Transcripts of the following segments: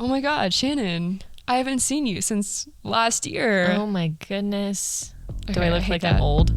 Oh my God, Shannon, I haven't seen you since last year. Oh my goodness. Okay, Do I look like that. I'm old?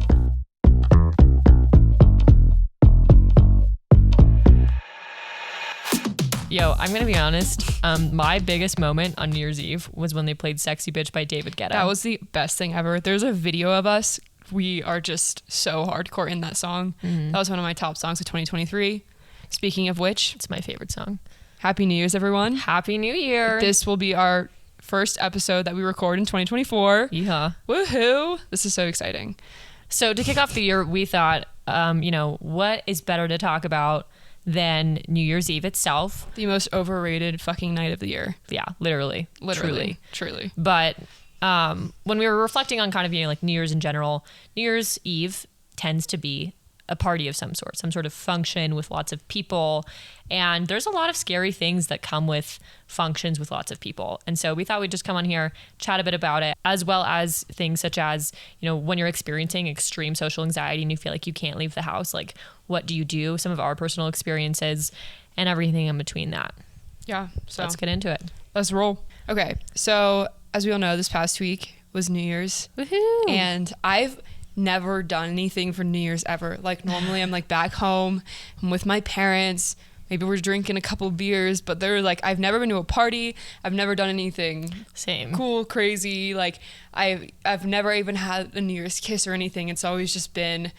Yo, I'm going to be honest. My biggest moment on New Year's Eve was when they played Sexy Bitch by David Guetta. That was the best thing ever. There's a video of us. We are just so hardcore in that song. Mm-hmm. That was one of my top songs of 2023. Speaking of which, It's my favorite song. Happy New Year's, everyone. Happy New Year. This will be our first episode that we record in 2024. Yeehaw. Woohoo. This is so exciting. So to kick off the year, we thought, what is better to talk about than New Year's Eve itself? The most overrated fucking night of the year. Yeah, literally. Truly. But when we were reflecting on kind of, like New Year's in general, New Year's Eve tends to be a party of some sort of function with lots of people. And there's a lot of scary things that come with functions with lots of people. And so we thought we'd just come on here, chat a bit about it, as well as things such as, when you're experiencing extreme social anxiety and you feel like you can't leave the house, like what do you do? Some of our personal experiences and everything in between that. Yeah. So let's get into it. Let's roll. Okay. So as we all know, this past week was New Year's. Woohoo! And I've never done anything for New Year's ever. Like normally I'm like back home, I'm with my parents, maybe we're drinking a couple beers, but they're like, I've never been to a party, I've never done anything Same. cool, crazy, like I've never even had a New Year's kiss or anything. It's always just been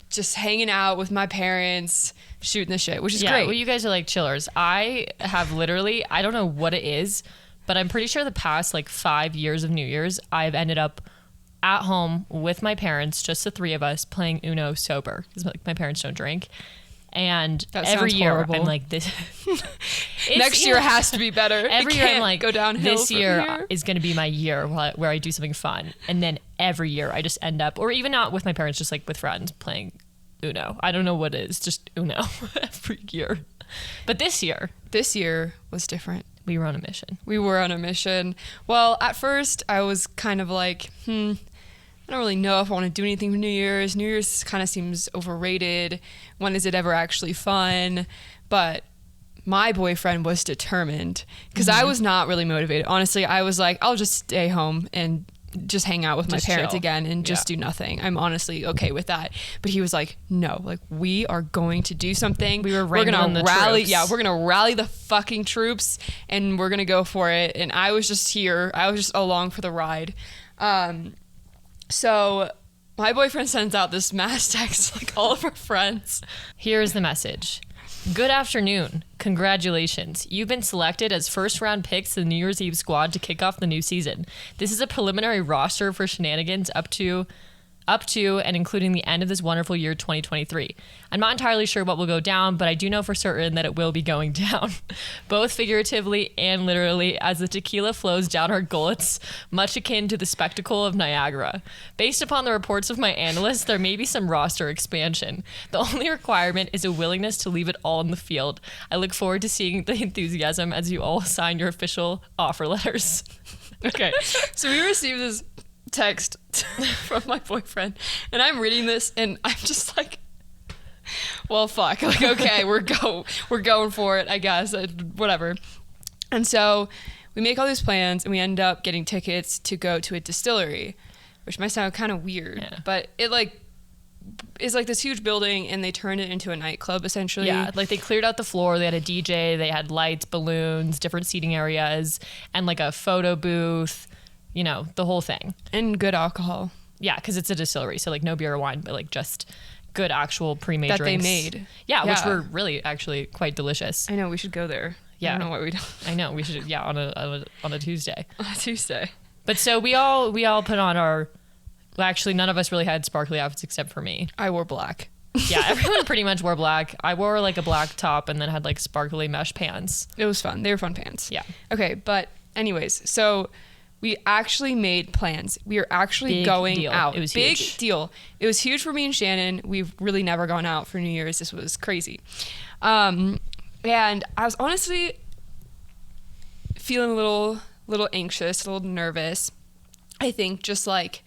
just hanging out with my parents, shooting the shit, which is great. Well, you guys are like chillers. I have literally, I don't know what it is, but I'm pretty sure the past like 5 years of New Year's, I've ended up at home with my parents, just the three of us, playing Uno sober, because like my parents don't drink. And that every sounds year horrible. I'm like, this next year has to be better. Every year I'm like, go downhill. This year is going to be my year where I do something fun. And then every year I just end up, or even not with my parents, just like with friends playing Uno. I don't know what it is, just Uno every year. But this year was different. We were on a mission. Well, at first I was kind of like, I don't really know if I want to do anything for New Year's. New Year's kind of seems overrated. When is it ever actually fun? But my boyfriend was determined because I was not really motivated. Honestly, I was like, I'll just stay home and just hang out with my parents chill. again and just do nothing. I'm honestly okay with that. But he was like, no, like we are going to do something. We're gonna rally. troops. Yeah, we're gonna rally the fucking troops and we're gonna go for it. And I was just here. I was just along for the ride. So my boyfriend sends out this mass text like all of our friends. Here's the message. Good afternoon. Congratulations. You've been selected as first round picks to the New Year's Eve squad to kick off the new season. This is a preliminary roster for shenanigans up to and including the end of this wonderful year 2023. I'm not entirely sure what will go down, but I do know for certain that it will be going down, both figuratively and literally, as the tequila flows down our gullets, much akin to the spectacle of Niagara. Based upon the reports of my analysts, there may be some roster expansion. The only requirement is a willingness to leave it all in the field. I look forward to seeing the enthusiasm as you all sign your official offer letters. Okay, so we received this text from my boyfriend and I'm reading this and I'm just like, well, fuck, like, okay, we're going for it, I guess, whatever. And so we make all these plans and we end up getting tickets to go to a distillery, which might sound kind of weird, but it like is like this huge building and they turned it into a nightclub essentially. Yeah, like they cleared out the floor, they had a DJ, they had lights, balloons, different seating areas, and like a photo booth, the whole thing. And good alcohol. Yeah, because it's a distillery, so like no beer or wine, but like just good actual pre-made that drinks. They made. Yeah, which were really actually quite delicious. I know, we should go there. Yeah. I don't know why we don't. I know, we should, on a Tuesday. On a Tuesday. But so we all put on our, well, actually none of us really had sparkly outfits except for me. I wore black. Yeah, everyone pretty much wore black. I wore like a black top and then had like sparkly mesh pants. It was fun. They were fun pants. Yeah. Okay, but anyways, so we actually made plans. We are actually Big going deal. out. It was Big huge. deal. It was huge for me and Shannon. We've really never gone out for New Year's. This was crazy. And I was honestly feeling a little anxious, a little nervous. I think just like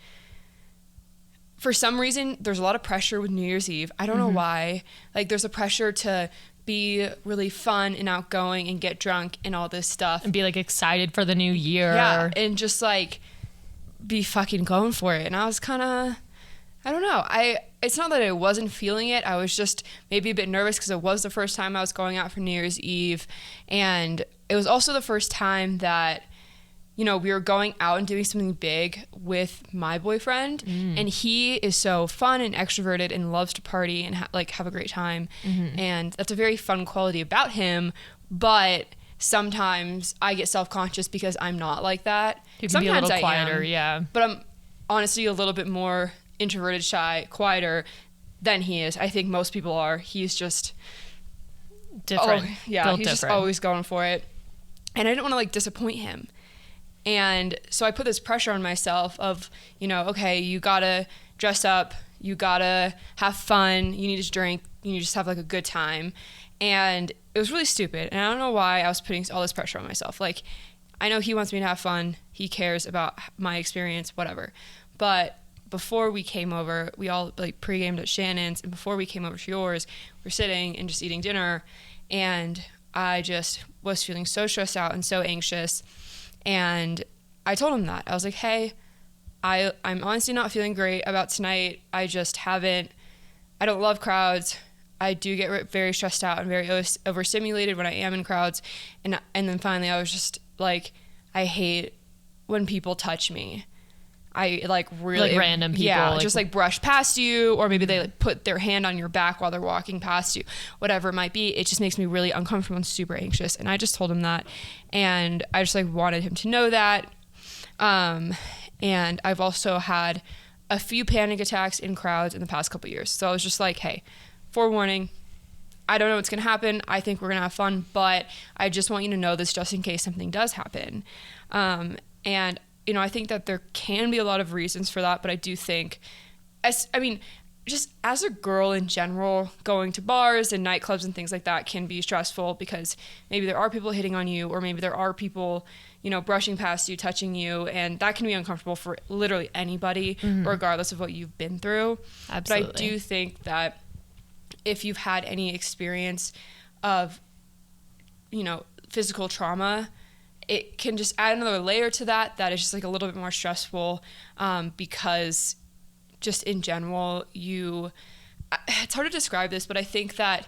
for some reason there's a lot of pressure with New Year's Eve. I don't know why. Like there's a pressure to be really fun and outgoing and get drunk and all this stuff. And be like excited for the new year. Yeah, and just like be fucking going for it. And I was kind of, I don't know. It's not that I wasn't feeling it. I was just maybe a bit nervous because it was the first time I was going out for New Year's Eve. And it was also the first time that, you know, we were going out and doing something big with my boyfriend. And he is so fun and extroverted and loves to party and have a great time. And that's a very fun quality about him. But sometimes I get self-conscious because I'm not like that. You can Sometimes be a little I quieter, am, yeah. But I'm honestly a little bit more introverted, shy, quieter than he is. I think most people are. He's just Different. Oh, yeah, Built he's just different. always going for it. And I didn't want to like disappoint him. And so I put this pressure on myself of, you know, okay, you gotta dress up, you gotta have fun, you need to drink, you need to just have like a good time. And it was really stupid. And I don't know why I was putting all this pressure on myself. Like, I know he wants me to have fun, he cares about my experience, whatever. But before we came over, we all like pre-gamed at Shannon's, and before we came over to yours, we're sitting and just eating dinner, and I just was feeling so stressed out and so anxious. And I told him that. I was like, hey, I'm honestly not feeling great about tonight. I don't love crowds. I do get very stressed out and very overstimulated when I am in crowds. And then finally I was just like, I hate when people touch me. I like really like random people, yeah, just like brush past you, or maybe they like put their hand on your back while they're walking past you, whatever it might be. It just makes me really uncomfortable and super anxious. And I just told him that, and I just like wanted him to know that. And I've also had a few panic attacks in crowds in the past couple years. So I was just like, hey, forewarning, I don't know what's gonna happen. I think we're gonna have fun, but I just want you to know this just in case something does happen. And you know, I think that there can be a lot of reasons for that, but I do think, just as a girl in general, going to bars and nightclubs and things like that can be stressful because maybe there are people hitting on you, or maybe there are people, you know, brushing past you, touching you, and that can be uncomfortable for literally anybody, regardless of what you've been through. Absolutely. But I do think that if you've had any experience of, you know, physical trauma, it can just add another layer to that is just like a little bit more stressful, because just in general, it's hard to describe this, but I think that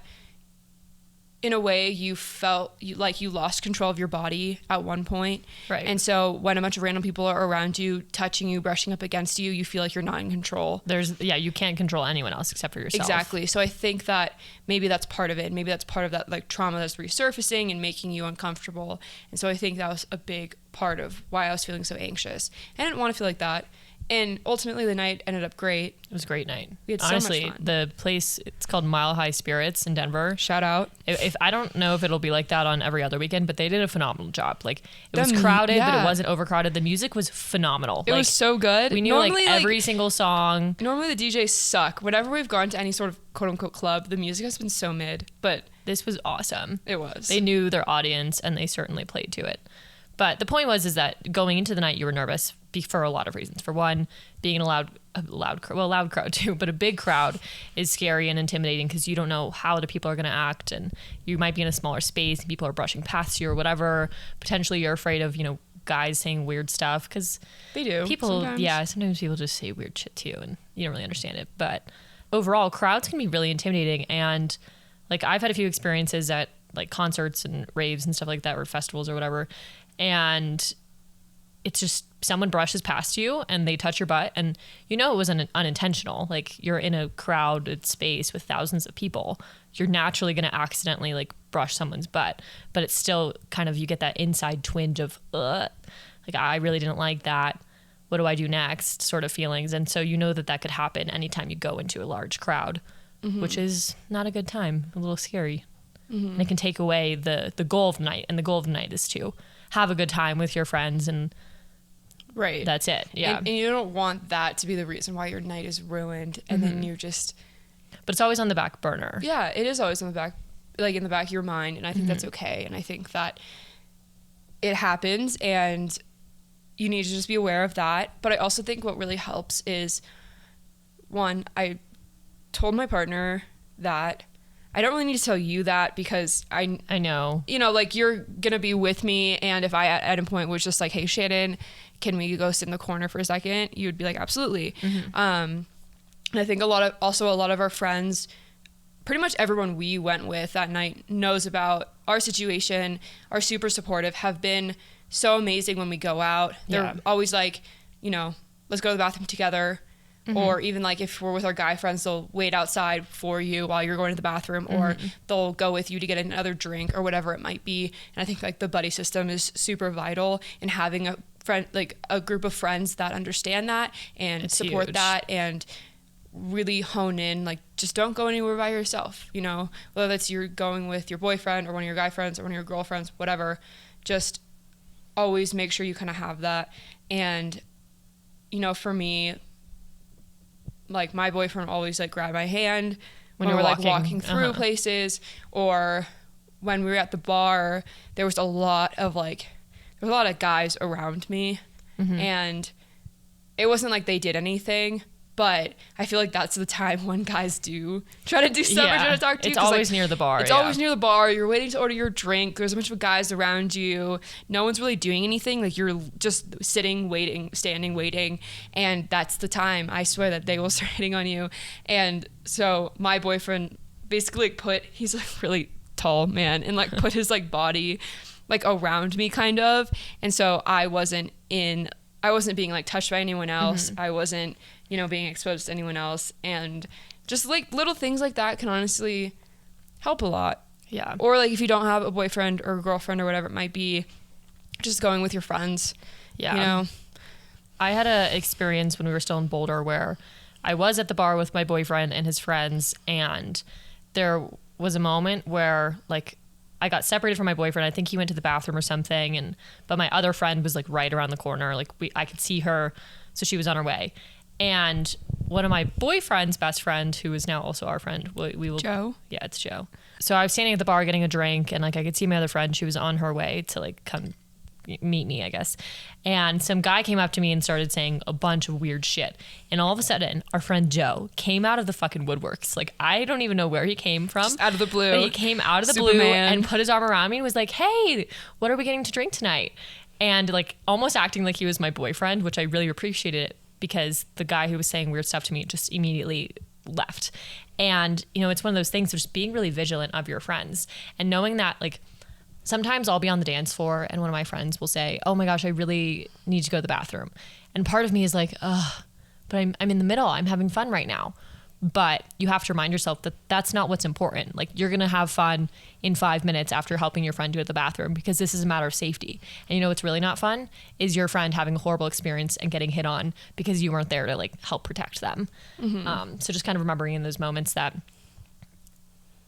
in a way you felt like you lost control of your body at one point. Right. And so when a bunch of random people are around you, touching you, brushing up against you, you feel like you're not in control. You can't control anyone else except for yourself. Exactly. So I think that maybe that's part of it. Maybe that's part of that like trauma that's resurfacing and making you uncomfortable. And so I think that was a big part of why I was feeling so anxious. I didn't want to feel like that. And ultimately the night ended up great. It was a great night. We had Honestly, so much fun. the place, it's called Mile High Spirits in Denver. Shout out. If I don't know if it'll be like that on every other weekend, but they did a phenomenal job. Like, it was The- crowded, but yeah. it wasn't overcrowded. The music was phenomenal. It was so good. We knew Normally, like every single song. Normally the DJs suck. Whenever we've gone to any sort of quote unquote club, the music has been so mid, but This was awesome. it was. They knew their audience and they certainly played to it. But the point is that going into the night, you were nervous for a lot of reasons. For one, being in a loud crowd too, but a big crowd is scary and intimidating because you don't know how the people are going to act, and you might be in a smaller space and people are brushing past you or whatever. Potentially you're afraid of, you know, guys saying weird stuff because They do. people, sometimes. sometimes people just say weird shit too, and you don't really understand it. But overall, crowds can be really intimidating, and like I've had a few experiences at like concerts and raves and stuff like that, or festivals or whatever, and it's just someone brushes past you and they touch your butt, and you know it wasn't unintentional. Like, you're in a crowded space with thousands of people, you're naturally going to accidentally like brush someone's butt, but it's still kind of, you get that inside twinge of like, I really didn't like that, what do I do next sort of feelings. And so you know that could happen anytime you go into a large crowd, which is not a good time, a little scary. And it can take away the goal of the night, and the goal of the night is to have a good time with your friends, and Right. that's it. Yeah. And you don't want that to be the reason why your night is ruined, and then you're just But it's always on the back burner. yeah, it is always in the back of your mind, and I think that's okay. And I think that it happens, and you need to just be aware of that. But I also think what really helps is, one, I told my partner that I don't really need to tell you that because I know. You know, like, you're going to be with me. And if I at a point was just like, hey, Shannon, can we go sit in the corner for a second? You would be like, absolutely. And I think a lot of our friends, pretty much everyone we went with that night knows about our situation, are super supportive, have been so amazing when we go out. They're always like, you know, let's go to the bathroom together. Or even like if we're with our guy friends, they'll wait outside for you while you're going to the bathroom, or they'll go with you to get another drink or whatever it might be. And I think like the buddy system is super vital in having a friend, like a group of friends that understand that and support that and really hone in, like, just don't go anywhere by yourself, you know, whether that's you're going with your boyfriend or one of your guy friends or one of your girlfriends, whatever, just always make sure you kind of have that. And, you know, for me, like, my boyfriend always like grab my hand when we're like walking through places, or when we were at the bar, there was a lot of guys around me, and it wasn't like they did anything, but I feel like that's the time when guys do try to do stuff or try to talk to you. It's always near the bar. It's always near the bar. You're waiting to order your drink. There's a bunch of guys around you. No one's really doing anything. Like, you're just sitting, waiting, standing, waiting. And that's the time, I swear, that they will start hitting on you. And so my boyfriend basically he's like really tall man, and like put his like body like around me kind of. And so I wasn't being like touched by anyone else. I wasn't, you know, being exposed to anyone else. And just like little things like that can honestly help a lot. Yeah. Or like if you don't have a boyfriend or a girlfriend or whatever it might be, just going with your friends. Yeah. You know? I had a experience when we were still in Boulder where I was at the bar with my boyfriend and his friends, and there was a moment where like I got separated from my boyfriend. I think he went to the bathroom or something, but my other friend was like right around the corner. Like I could see her, so she was on her way. And one of my boyfriend's best friend, who is now also our friend, we will Joe. Yeah, it's Joe. So I was standing at the bar getting a drink, and like I could see my other friend. She was on her way to like come meet me, I guess. And some guy came up to me and started saying a bunch of weird shit. And all of a sudden, our friend Joe came out of the fucking woodworks. Like, I don't even know where he came from. Just out of the blue. But he came out of the blue and put his arm around me and was like, hey, what are we getting to drink tonight? And like almost acting like he was my boyfriend, which I really appreciated, because the guy who was saying weird stuff to me just immediately left. And, you know, it's one of those things of just being really vigilant of your friends and knowing that, like, sometimes I'll be on the dance floor and one of my friends will say, oh my gosh, I really need to go to the bathroom. And part of me is like, ugh, but I'm in the middle. I'm having fun right now. But you have to remind yourself that that's not what's important. Like, you're going to have fun in 5 minutes after helping your friend go to the bathroom, because this is a matter of safety. And you know what's really not fun is your friend having a horrible experience and getting hit on because you weren't there to like help protect them. So just kind of remembering in those moments that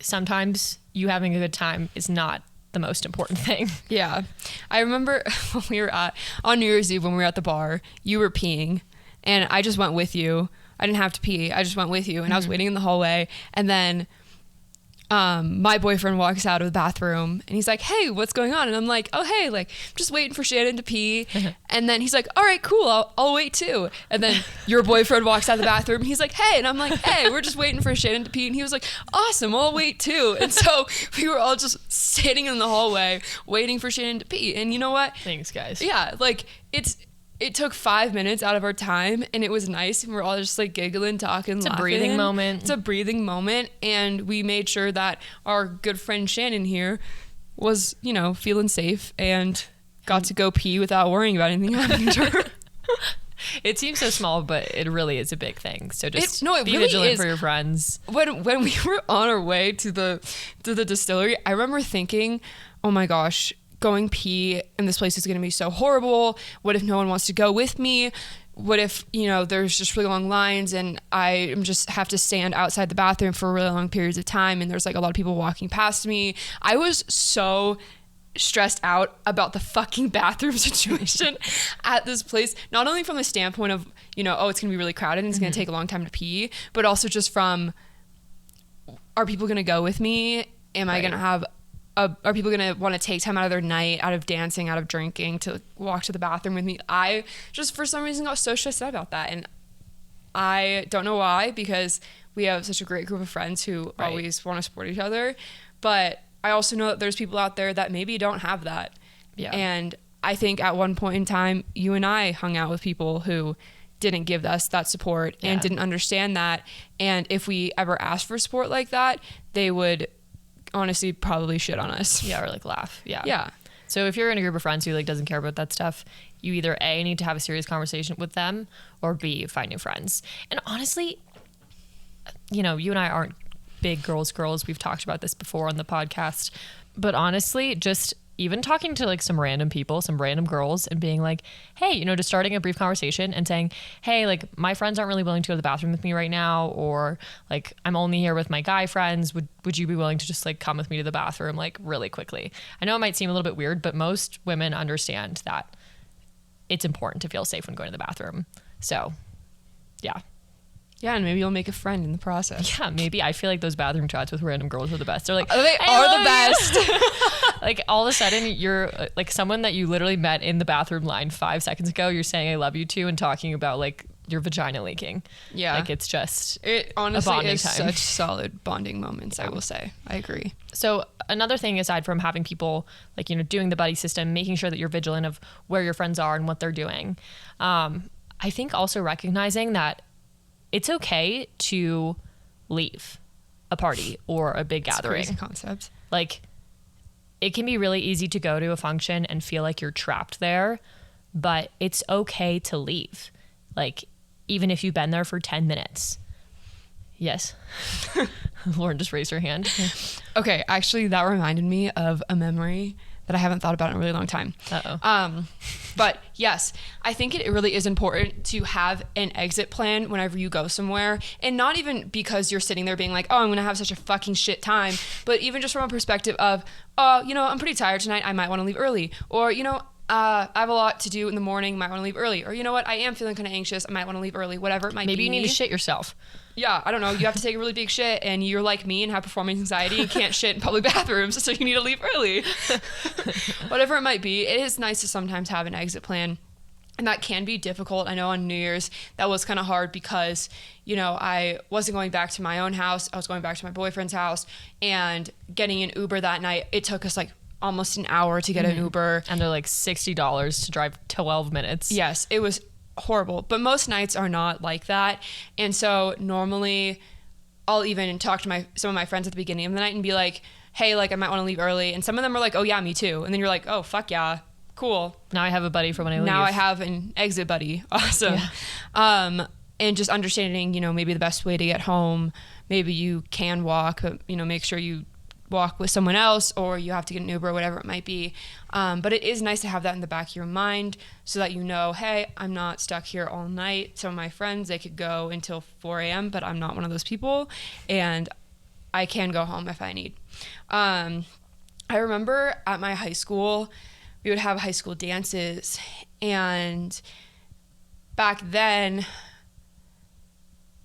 sometimes you having a good time is not the most important thing. Yeah. I remember when we were on New Year's Eve, when we were at the bar, you were peeing and I just went with you. I didn't have to pee. I just went with you, and I was waiting in the hallway, and then my boyfriend walks out of the bathroom and he's like, hey, what's going on? And I'm like, oh, hey, like, I'm just waiting for Shannon to pee. And then he's like, all right, cool, I'll wait too. And then your boyfriend walks out of the bathroom and he's like, hey, and I'm like, hey, we're just waiting for Shannon to pee. And he was like, awesome, I'll wait too. And so we were all just sitting in the hallway waiting for Shannon to pee. And you know what? Thanks, guys. Yeah, like, it took 5 minutes out of our time, and it was nice, and we're all just like giggling, talking, laughing. It's a breathing moment. It's a breathing moment, and we made sure that our good friend Shannon here was, you know, feeling safe and got to go pee without worrying about anything happening to her. It seems so small, but it really is a big thing. So just it be really vigilant is. for your friends. When we were on our way to the distillery, I remember thinking, oh my gosh, going pee in this place is going to be so horrible. What if no one wants to go with me? What if, you know, there's just really long lines and I just have to stand outside the bathroom for really long periods of time and there's like a lot of people walking past me? I was so stressed out about the fucking bathroom situation at this place, not only from the standpoint of, you know, oh, it's gonna be really crowded and it's gonna take a long time to pee, but also just from, are people gonna go with me? Am I gonna have are people gonna want to take time out of their night, out of dancing, out of drinking, to walk to the bathroom with me? I just, for some reason, got so stressed out about that, and I don't know why, because we have such a great group of friends who Right. always want to support each other. But I also know that there's people out there that maybe don't have that. Yeah. And I think at one point in time, you and I hung out with people who didn't give us that support and Yeah. didn't understand that. And if we ever asked for support like that, they would honestly probably shit on us. Yeah, or like laugh. Yeah. Yeah. So if you're in a group of friends who like doesn't care about that stuff, you either A, need to have a serious conversation with them, or B, find new friends. And honestly, you know, you and I aren't big girls. We've talked about this before on the podcast. But honestly, just even talking to like some random people, some random girls, and being like, hey, you know, just starting a brief conversation and saying, hey, like my friends aren't really willing to go to the bathroom with me right now, or like I'm only here with my guy friends. Would you be willing to just like come with me to the bathroom like really quickly? I know it might seem a little bit weird, but most women understand that it's important to feel safe when going to the bathroom. So yeah. Yeah, and maybe you'll make a friend in the process. Yeah, maybe. I feel like those bathroom chats with random girls are the best. They're like, They "I are love the best. you." Like all of a sudden you're like someone that you literally met in the bathroom line 5 seconds ago, you're saying I love you to and talking about like your vagina leaking. Yeah. Like it's just It honestly bonding is time. such solid bonding moments, I will say. I agree. So another thing aside from having people like, you know, doing the buddy system, making sure that you're vigilant of where your friends are and what they're doing. I think also recognizing that it's okay to leave a party or a big It's a gathering. crazy concept. Like it can be really easy to go to a function and feel like you're trapped there, but it's okay to leave. Like even if you've been there for 10 minutes. Yes. Lauren just raised her hand. Okay, actually, that reminded me of a memory that I haven't thought about in a really long time. Uh-oh. But yes, I think it really is important to have an exit plan whenever you go somewhere, and not even because you're sitting there being like, oh, I'm going to have such a fucking shit time, but even just from a perspective of, oh, you know, I'm pretty tired tonight. I might want to leave early. Or, you know, I have a lot to do in the morning. Might want to leave early. Or, you know what? I am feeling kind of anxious. I might want to leave early. Whatever it might be. Maybe you need to shit yourself. Yeah, I don't know. You have to take a really big shit, and you're like me and have performance anxiety and can't shit in public bathrooms, so you need to leave early. Whatever it might be, it is nice to sometimes have an exit plan. And that can be difficult. I know on New Year's, that was kind of hard because, you know, I wasn't going back to my own house. I was going back to my boyfriend's house, and getting an Uber that night, it took us like almost an hour to get an Uber. And they're like $60 to drive 12 minutes. Yes, it was horrible. But most nights are not like that. And so normally I'll even talk to some of my friends at the beginning of the night and be like, hey, like I might want to leave early. And some of them are like, oh yeah, me too. And then you're like, oh fuck yeah, cool. Now I have a buddy for when I leave. Now I have an exit buddy. Awesome. Yeah. And just understanding, you know, maybe the best way to get home. Maybe you can walk, but, you know, make sure you walk with someone else, or you have to get an Uber, whatever it might be. But it is nice to have that in the back of your mind so that you know, hey, I'm not stuck here all night. Some of my friends, they could go until 4 a.m., but I'm not one of those people, and I can go home if I need. I remember at my high school, we would have high school dances, and back then,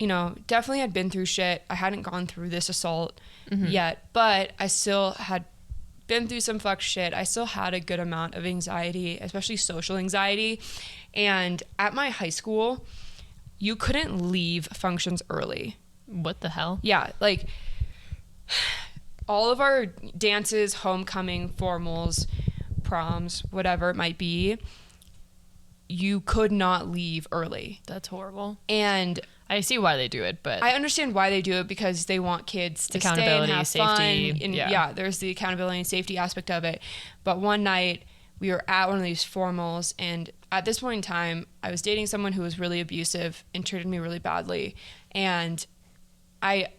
you know, definitely had been through shit. I hadn't gone through this assault yet, but I still had been through some fuck shit. I still had a good amount of anxiety, especially social anxiety. And at my high school, you couldn't leave functions early. What the hell? Yeah, like all of our dances, homecoming, formals, proms, whatever it might be, you could not leave early. That's horrible. And I see why they do it, but I understand why they do it, because they want kids to stay and Accountability, have safety, fun. And yeah. there's the accountability and safety aspect of it. But one night we were at one of these formals, and at this point in time, I was dating someone who was really abusive and treated me really badly. And I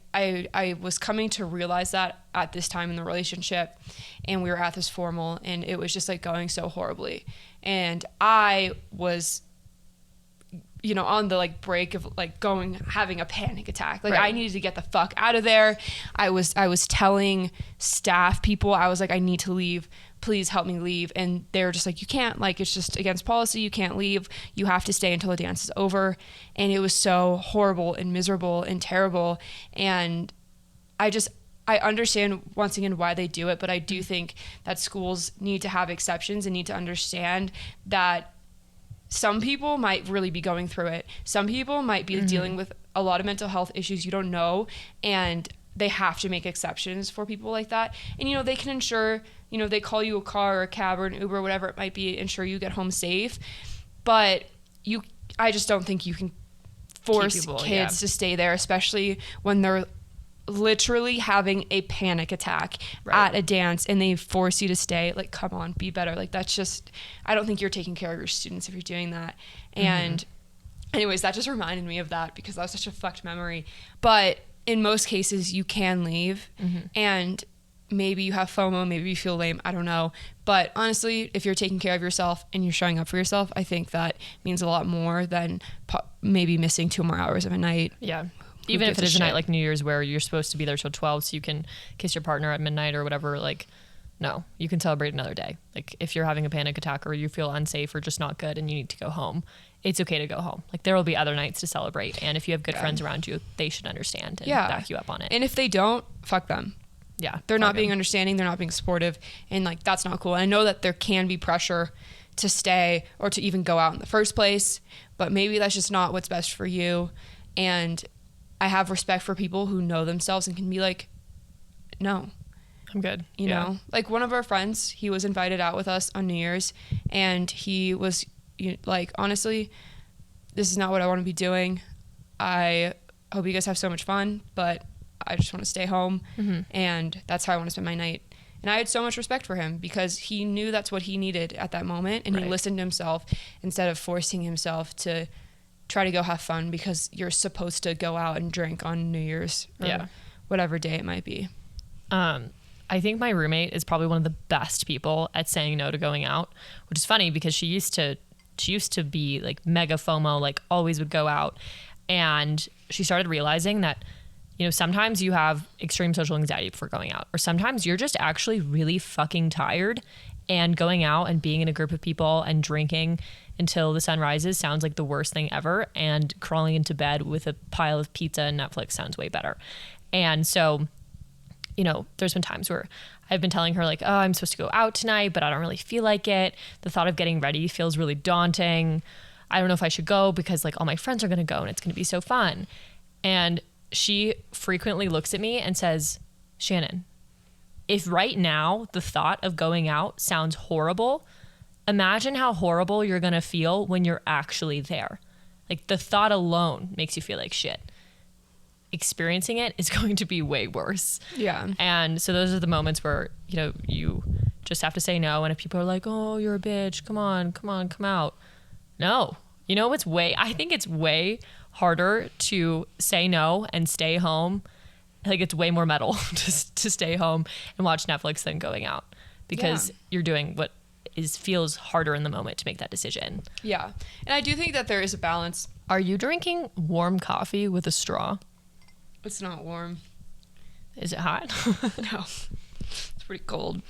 was coming to realize that at this time in the relationship, and we were at this formal, and it was just like going so horribly. And I was, you know, on the like break of like having a panic attack. Like Right. I needed to get the fuck out of there. I was telling staff people, I was like, I need to leave. Please help me leave. And they were just like, you can't, like, it's just against policy. You can't leave. You have to stay until the dance is over. And it was so horrible and miserable and terrible. And I understand once again why they do it, but I do think that schools need to have exceptions and need to understand that some people might really be going through it. Some people might be dealing with a lot of mental health issues you don't know, and they have to make exceptions for people like that. And, they can ensure, they call you a car or a cab or an Uber, whatever it might be, ensure you get home safe. But I just don't think you can force kids to stay there, especially when they're literally having a panic attack at a dance and they force you to stay. Like, come on, be better. Like, that's just, I don't think you're taking care of your students if you're doing that. And anyways, that just reminded me of that because that was such a fucked memory. But in most cases, you can leave, and maybe you have FOMO, maybe you feel lame, I don't know. But honestly, if you're taking care of yourself and you're showing up for yourself, I think that means a lot more than maybe missing 2 more hours of a night. Yeah. Even if it is a night like New Year's where you're supposed to be there till 12 so you can kiss your partner at midnight or whatever, like, no, you can celebrate another day. Like, if you're having a panic attack or you feel unsafe or just not good and you need to go home, it's okay to go home. Like, there will be other nights to celebrate. And if you have good friends around you, they should understand and back you up on it. And if they don't, fuck them. Yeah. They're not being understanding. They're not being supportive. And, like, that's not cool. And I know that there can be pressure to stay or to even go out in the first place, but maybe that's just not what's best for you. And I have respect for people who know themselves and can be like, no. I'm good. You know, like one of our friends, he was invited out with us on New Year's, and he was like, honestly, this is not what I want to be doing. I hope you guys have so much fun, but I just want to stay home, and that's how I want to spend my night. And I had so much respect for him because he knew that's what he needed at that moment, and he listened to himself instead of forcing himself to try to go have fun because you're supposed to go out and drink on New Year's or whatever day it might be. I think my roommate is probably one of the best people at saying no to going out, which is funny because she used to be like mega FOMO, like always would go out. And she started realizing that, sometimes you have extreme social anxiety before going out, or sometimes you're just actually really fucking tired, and going out and being in a group of people and drinking until the sun rises sounds like the worst thing ever. And crawling into bed with a pile of pizza and Netflix sounds way better. And so, there's been times where I've been telling her like, oh, I'm supposed to go out tonight, but I don't really feel like it. The thought of getting ready feels really daunting. I don't know if I should go because like all my friends are going to go and it's going to be so fun. And she frequently looks at me and says, Shannon, if right now the thought of going out sounds horrible, imagine how horrible you're going to feel when you're actually there. Like the thought alone makes you feel like shit. Experiencing it is going to be way worse. Yeah. And so those are the moments where, you just have to say no. And if people are like, oh, you're a bitch, come on, come out. No. I think it's way harder to say no and stay home. Like it's way more metal to stay home and watch Netflix than going out because you're doing what feels harder in the moment to make that decision. Yeah. And I do think that there is a balance. Are you drinking warm coffee with a straw? It's not warm. Is it hot? No. It's pretty cold.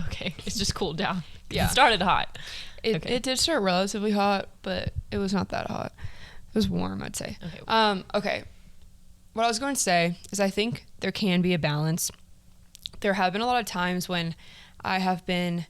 Okay. It's just cooled down. Yeah. It started hot. It did start relatively hot, but it was not that hot. It was warm, I'd say. Okay. Okay. What I was going to say is I think there can be a balance. There have been a lot of times when I have been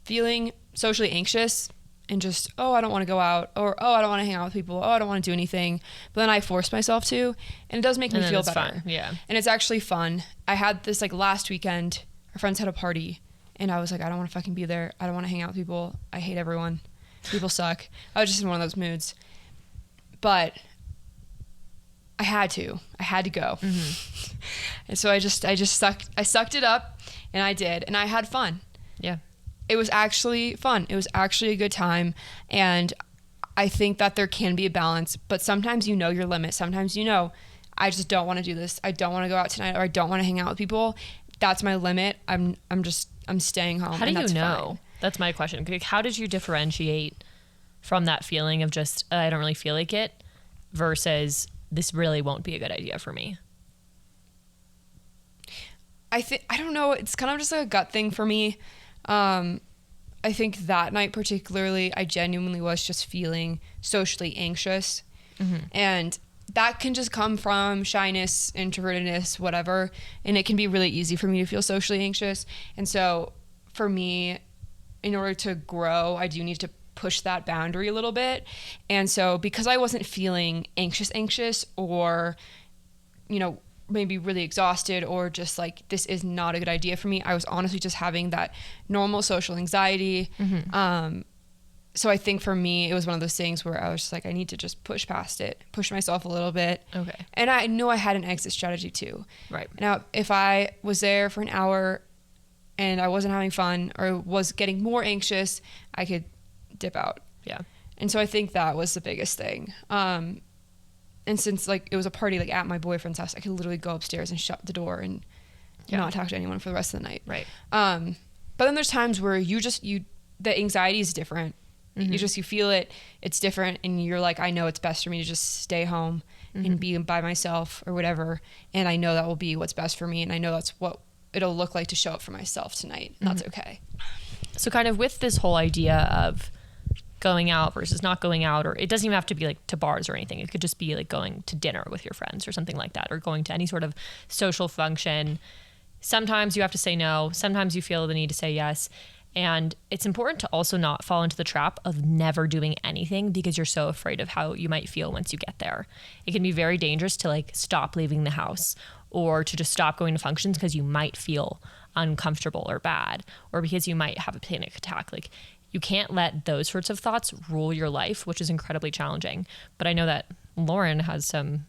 feeling socially anxious and just, oh, I don't want to go out, or, oh, I don't want to hang out with people, oh, I don't want to do anything. But then I force myself to, and it does make me feel better. Fun. Yeah. And it's actually fun. I had this like last weekend, our friends had a party, and I was like, I don't want to fucking be there. I don't want to hang out with people. I hate everyone. People suck. I was just in one of those moods. But I had to go. And so I sucked it up, and I did, and I had fun. Yeah. It was actually fun. It was actually a good time. And I think that there can be a balance, but sometimes your limit. Sometimes I just don't want to do this. I don't want to go out tonight, or I don't want to hang out with people. That's my limit. I'm staying home. How do you know? Fine. That's my question. How did you differentiate from that feeling of just, I don't really feel like it, versus this really won't be a good idea for me? I don't know. It's kind of just a gut thing for me. I think that night particularly, I genuinely was just feeling socially anxious. And that can just come from shyness, introvertedness, whatever. And it can be really easy for me to feel socially anxious. And so for me, in order to grow, I do need to push that boundary a little bit. And so because I wasn't feeling anxious or, you know, maybe really exhausted or just like, this is not a good idea for me, I was honestly just having that normal social anxiety. So I think for me, it was one of those things where I was just like, I need to just push past it, push myself a little bit. Okay. And I know I had an exit strategy too. Right. Now, if I was there for an hour and I wasn't having fun or was getting more anxious, I could dip out. Yeah. And so I think that was the biggest thing. And since like it was a party like at my boyfriend's house, I could literally go upstairs and shut the door and not talk to anyone for the rest of the night. Right. But then there's times where the anxiety is different. You feel it, it's different, and you're like, I know it's best for me to just stay home and be by myself or whatever, and I know that will be what's best for me, and I know that's what it'll look like to show up for myself tonight, and that's okay. So kind of with this whole idea of going out versus not going out, or it doesn't even have to be like to bars or anything, it could just be like going to dinner with your friends or something like that, or going to any sort of social function. Sometimes you have to say no, sometimes you feel the need to say yes. And it's important to also not fall into the trap of never doing anything because you're so afraid of how you might feel once you get there. It can be very dangerous to like stop leaving the house or to just stop going to functions because you might feel uncomfortable or bad, or because you might have a panic attack. Like, you can't let those sorts of thoughts rule your life, which is incredibly challenging. But I know that Lauren has some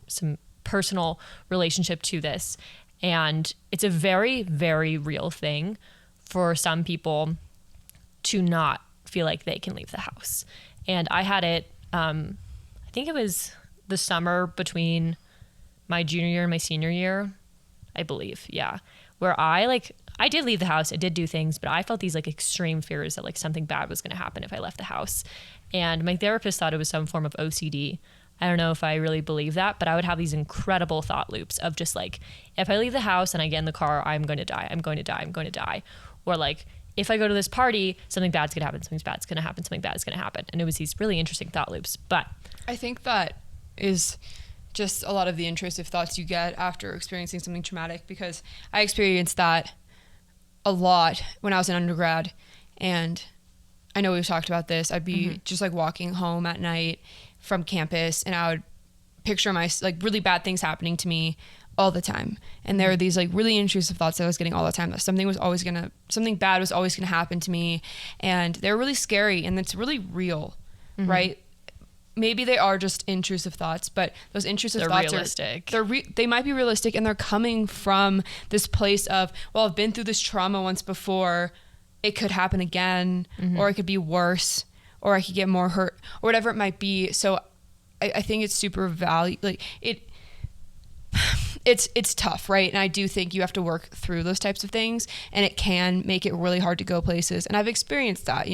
personal relationship to this, and it's a very, very real thing for some people to not feel like they can leave the house. And I had it, I think it was the summer between my junior year and my senior year, I believe. Yeah. Where I did leave the house, I did do things, but I felt these like extreme fears that like something bad was going to happen if I left the house. And my therapist thought it was some form of OCD. I don't know if I really believe that, but I would have these incredible thought loops of just like, if I leave the house and I get in the car, I'm going to die. I'm going to die. I'm going to die. Or like, if I go to this party, something bad's going to happen. Something bad's going to happen. Something bad is going to happen. And it was these really interesting thought loops. But I think that is just a lot of the intrusive thoughts you get after experiencing something traumatic, because I experienced that a lot when I was in undergrad. And I know we've talked about this. I'd be just like walking home at night from campus, and I would picture like really bad things happening to me all the time. And there were these like really intrusive thoughts that I was getting all the time, that something bad was always gonna happen to me. And they're really scary, and it's really real, right? Maybe they are just intrusive thoughts, but those intrusive thoughts realistic. They might be realistic, and they're coming from this place of, well, I've been through this trauma once before, it could happen again, or it could be worse, or I could get more hurt, or whatever it might be. So I think it's super it's tough, right? And I do think you have to work through those types of things, and it can make it really hard to go places. And I've experienced that,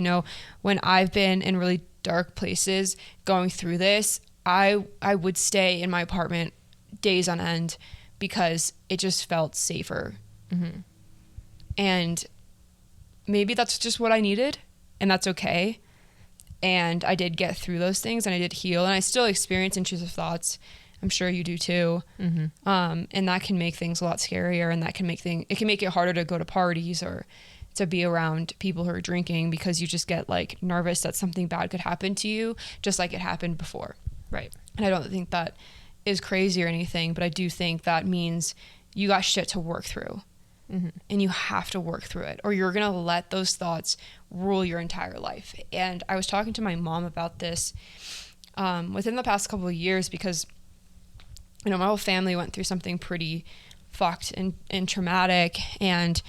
when I've been in really dark places going through this, I would stay in my apartment days on end because it just felt safer. And maybe that's just what I needed, and that's okay. And I did get through those things, and I did heal, and I still experience intrusive thoughts. I'm sure you do too. And that can make things a lot scarier, and it can make it harder to go to parties or to be around people who are drinking, because you just get like nervous that something bad could happen to you, just like it happened before. Right. And I don't think that is crazy or anything, but I do think that means you got shit to work through. And you have to work through it, or you're going to let those thoughts rule your entire life. And I was talking to my mom about this within the past couple of years, because my whole family went through something pretty fucked and traumatic. And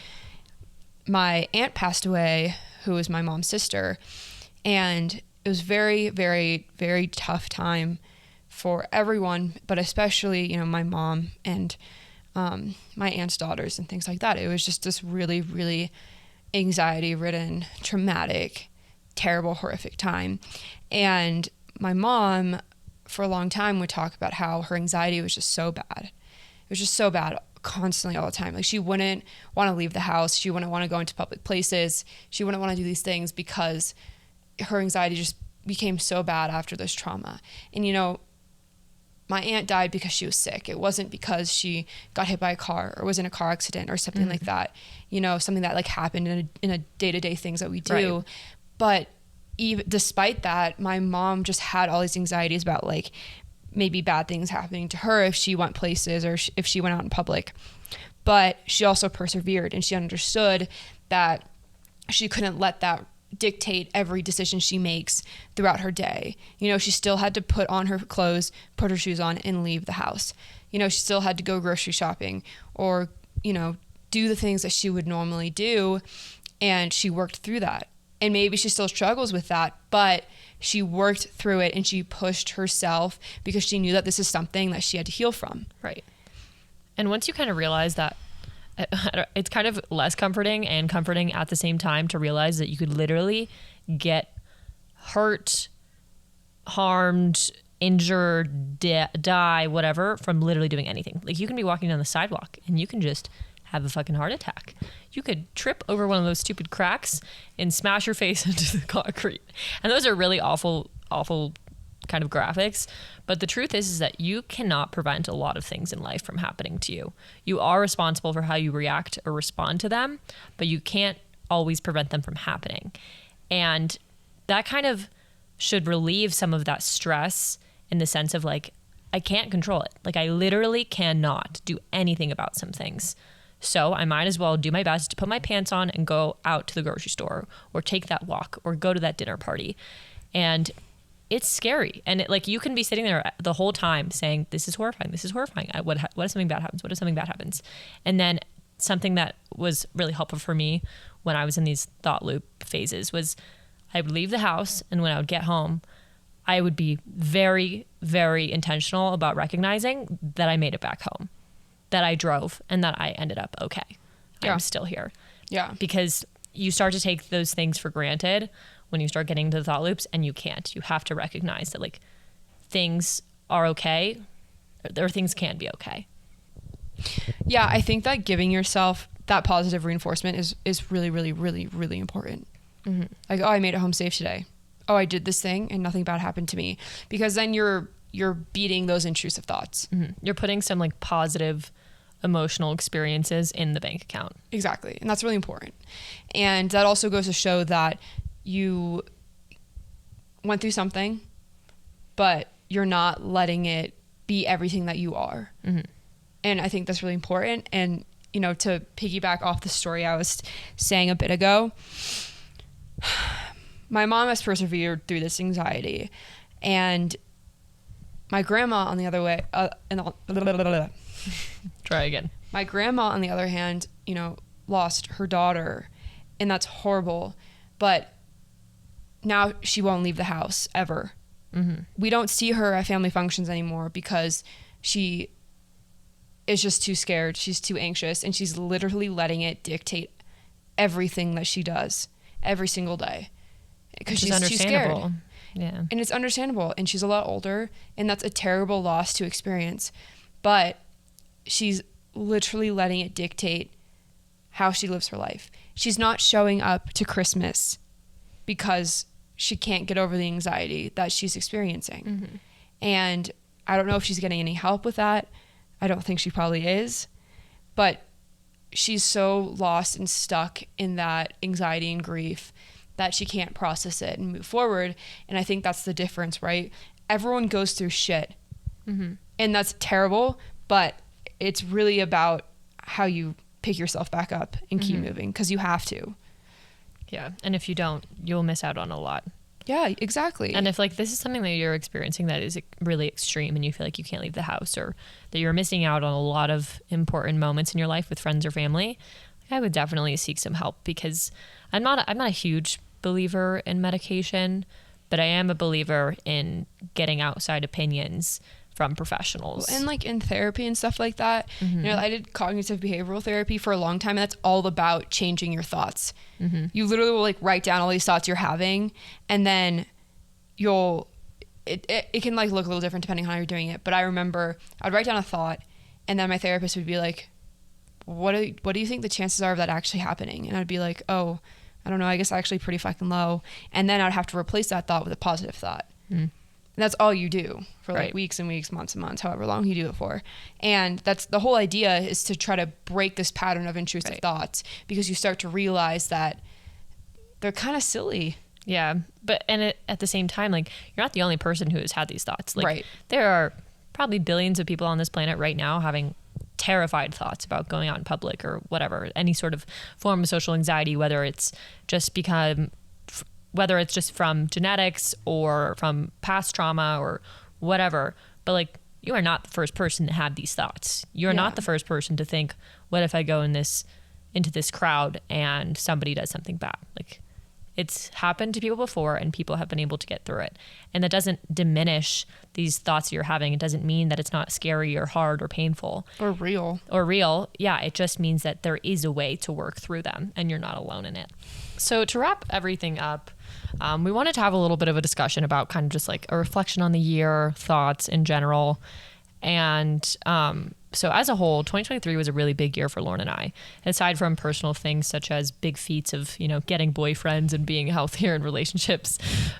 my aunt passed away, who was my mom's sister. And it was very, very, very tough time for everyone, but especially, my mom and my aunt's daughters and things like that. It was just this really, really anxiety-ridden, traumatic, terrible, horrific time. And my mom, for a long time, would talk about how her anxiety was just so bad. It was just so bad constantly all the time. Like, she wouldn't want to leave the house. She wouldn't want to go into public places. She wouldn't want to do these things because her anxiety just became so bad after this trauma. And, my aunt died because she was sick. It wasn't because she got hit by a car or was in a car accident or something like that. Something that like happened in a day-to-day things that we do. Right. But even despite that, my mom just had all these anxieties about like maybe bad things happening to her if she went places or if she went out in public. But she also persevered, and she understood that she couldn't let that dictate every decision she makes throughout her day. You know, she still had to put on her clothes, put her shoes on, and leave the house. You know, she still had to go grocery shopping or, you know, do the things that she would normally do. And she worked through that. And maybe she still struggles with that, but she worked through it and she pushed herself because she knew that this is something that she had to heal from. Right. And once you kind of realize that, it's kind of less comforting and comforting at the same time to realize that you could literally get hurt, harmed, injured, die, whatever, from literally doing anything. Like, you can be walking down the sidewalk and you can just have a fucking heart attack. You could trip over one of those stupid cracks and smash your face into the concrete. And those are really awful kind of graphics. But the truth is that you cannot prevent a lot of things in life from happening to you. You are responsible for how you react or respond to them, but you can't always prevent them from happening. And that kind of should relieve some of that stress in the sense of like, I can't control it. Like, I literally cannot do anything about some things. So I might as well do my best to put my pants on and go out to the grocery store or take that walk or go to that dinner party. And it's scary. And like, you can be sitting there the whole time saying, this is horrifying. This is horrifying. What if something bad happens? What if something bad happens? And then something that was really helpful for me when I was in these thought loop phases was I would leave the house, and when I would get home, I would be very, very intentional about recognizing that I made it back home, that I drove, and that I ended up okay. Yeah. I'm still here. Yeah. Because you start to take those things for granted when you start getting into the thought loops, and you can't. You have to recognize that like things are okay, or things can be okay. Yeah, I think that giving yourself that positive reinforcement is really, really, really, really important. Mm-hmm. Like, oh, I made it home safe today. Oh, I did this thing and nothing bad happened to me. Because then you're beating those intrusive thoughts. Mm-hmm. You're putting some like positive emotional experiences in the bank account. Exactly. And that's really important. And that also goes to show that you went through something, but you're not letting it be everything that you are. Mm-hmm. And I think that's really important. And, you know, to piggyback off the story I was saying a bit ago, my mom has persevered through this anxiety. And my grandma, on the other way, Try again. My grandma, on the other hand, you know, lost her daughter, and that's horrible. But now she won't leave the house ever. Mm-hmm. We don't see her at family functions anymore because she is just too scared. She's too anxious, and she's literally letting it dictate everything that she does every single day because she's too scared. Yeah. And it's understandable. And she's a lot older, and that's a terrible loss to experience. But she's literally letting it dictate how she lives her life. She's not showing up to Christmas because she can't get over the anxiety that she's experiencing. Mm-hmm. And I don't know if she's getting any help with that. I don't think she probably is. But she's so lost and stuck in that anxiety and grief that she can't process it and move forward. And I think that's the difference, right? Everyone goes through shit. Mm-hmm. And that's terrible, but it's really about how you pick yourself back up and keep moving, because you have to. Yeah. And if you don't, you'll miss out on a lot. Yeah, exactly. And if like this is something that you're experiencing that is really extreme and you feel like you can't leave the house, or that you're missing out on a lot of important moments in your life with friends or family, I would definitely seek some help, because I'm not a huge believer in medication, but I am a believer in getting outside opinions from professionals. And like in therapy and stuff like that, you know, I did cognitive behavioral therapy for a long time, and that's all about changing your thoughts. You literally will like write down all these thoughts you're having, and then it can like look a little different depending on how you're doing it. But I remember I'd write down a thought, and then my therapist would be like, what do you think the chances are of that actually happening? And I'd be like, oh, I don't know, I guess actually pretty fucking low. And then I'd have to replace that thought with a positive thought. And that's all you do for like weeks and weeks, months and months, however long you do it for. And that's the whole idea, is to try to break this pattern of intrusive thoughts, because you start to realize that they're kind of silly. Yeah. But, at the same time, like, you're not the only person who has had these thoughts. Like, Right. there are probably billions of people on this planet right now having terrified thoughts about going out in public or whatever, any sort of form of social anxiety, whether it's just from genetics or from past trauma or whatever. But like, you are not the first person to have these thoughts. You're not the first person to think, what if I go into this crowd and somebody does something bad? Like, it's happened to people before and people have been able to get through it. And that doesn't diminish these thoughts you're having. It doesn't mean that it's not scary or hard or painful. Or real. Yeah, it just means that there is a way to work through them and you're not alone in it. So to wrap everything up, we wanted to have a little bit of a discussion about kind of just like a reflection on the year, thoughts in general. And so as a whole, 2023 was a really big year for Lauren and I, aside from personal things such as big feats of, getting boyfriends and being healthier in relationships.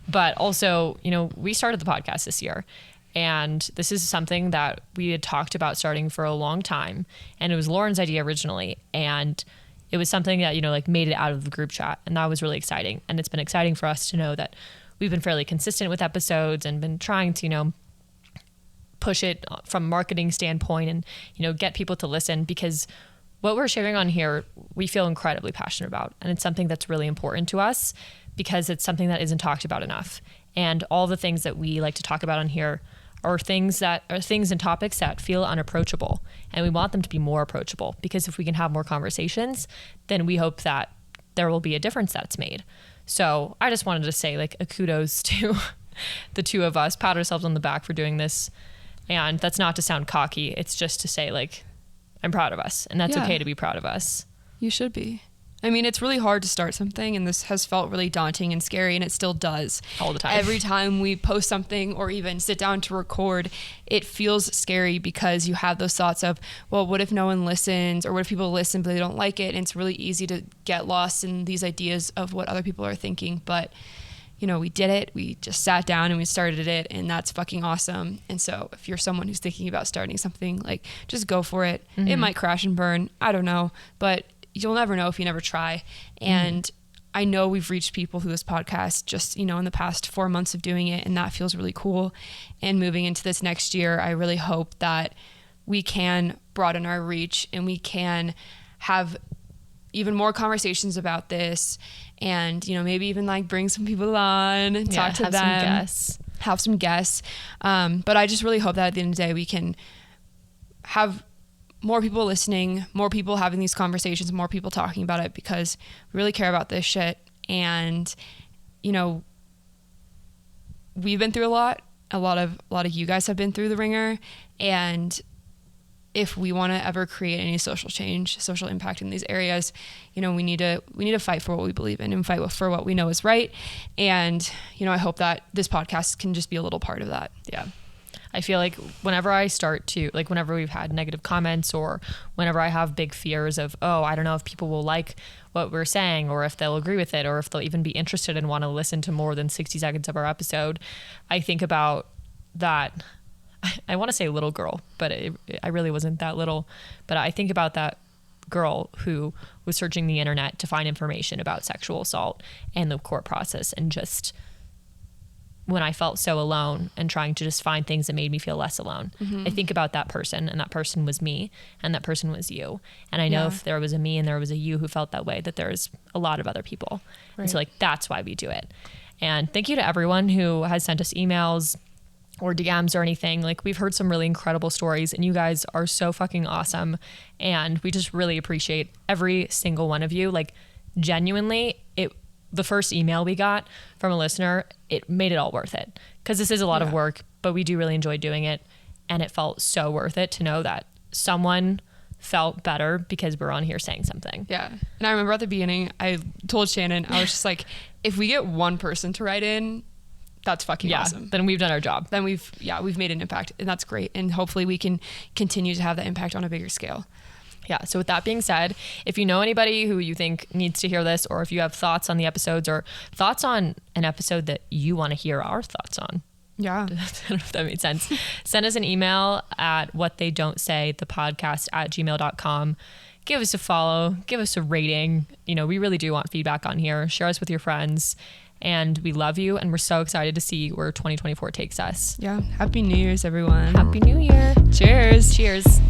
But also, we started the podcast this year. And this is something that we had talked about starting for a long time. And it was Lauren's idea originally. And it was something that, like made it out of the group chat. And that was really exciting. And it's been exciting for us to know that we've been fairly consistent with episodes and been trying to, push it from a marketing standpoint and, get people to listen, because what we're sharing on here, we feel incredibly passionate about. And it's something that's really important to us because it's something that isn't talked about enough. And all the things that we like to talk about on here are things and topics that feel unapproachable. And we want them to be more approachable, because if we can have more conversations, then we hope that there will be a difference that's made. So I just wanted to say like a kudos to the two of us, pat ourselves on the back for doing this. And that's not to sound cocky. It's just to say like, I'm proud of us, and that's okay to be proud of us. You should be. I mean, it's really hard to start something, and this has felt really daunting and scary, and it still does. All the time. Every time we post something or even sit down to record, it feels scary because you have those thoughts of, well, what if no one listens, or what if people listen but they don't like it? And it's really easy to get lost in these ideas of what other people are thinking. But we did it. We just sat down and we started it, and that's fucking awesome. And so if you're someone who's thinking about starting something, like, just go for it. Mm-hmm. It might crash and burn. I don't know, but you'll never know if you never try. And I know we've reached people through this podcast just, in the past 4 months of doing it, and that feels really cool. And moving into this next year, I really hope that we can broaden our reach and we can have even more conversations about this, and maybe even like bring some people on and talk to them, have some guests. But I just really hope that at the end of the day we can have more people listening, more people having these conversations, more people talking about it, because we really care about this shit. And we've been through a lot of you guys have been through the ringer, and if we want to ever create any social change, social impact in these areas, we need to fight for what we believe in and fight for what we know is right. And, I hope that this podcast can just be a little part of that. Yeah. I feel like whenever I start to, like, whenever we've had negative comments, or whenever I have big fears of, I don't know if people will like what we're saying, or if they'll agree with it, or if they'll even be interested and want to listen to more than 60 seconds of our episode, I think about that. I want to say little girl, but I really wasn't that little. But I think about that girl who was searching the internet to find information about sexual assault and the court process, and just when I felt so alone and trying to just find things that made me feel less alone. Mm-hmm. I think about that person, and that person was me, and that person was you. And I know if there was a me and there was a you who felt that way, that there's a lot of other people. Right. And so like, that's why we do it. And thank you to everyone who has sent us emails or DMs or anything. Like, we've heard some really incredible stories, and you guys are so fucking awesome. And we just really appreciate every single one of you. Like, genuinely, the first email we got from a listener, it made it all worth it. Because this is a lot of work, but we do really enjoy doing it. And it felt so worth it to know that someone felt better because we're on here saying something. Yeah. And I remember at the beginning, I told Shannon, I was just like, if we get one person to write in, that's fucking awesome. Then we've done our job. Then we've made an impact, and that's great. And hopefully we can continue to have that impact on a bigger scale. Yeah. So with that being said, if you know anybody who you think needs to hear this, or if you have thoughts on the episodes or thoughts on an episode that you want to hear our thoughts on. Yeah. I don't know if that made sense. Send us an email at whattheydon'tsay@gmail.com. Give us a follow, give us a rating. We really do want feedback on here. Share us with your friends. And we love you, and we're so excited to see where 2024 takes us. Yeah. Happy New Year's, everyone. Happy New Year. Cheers. Cheers.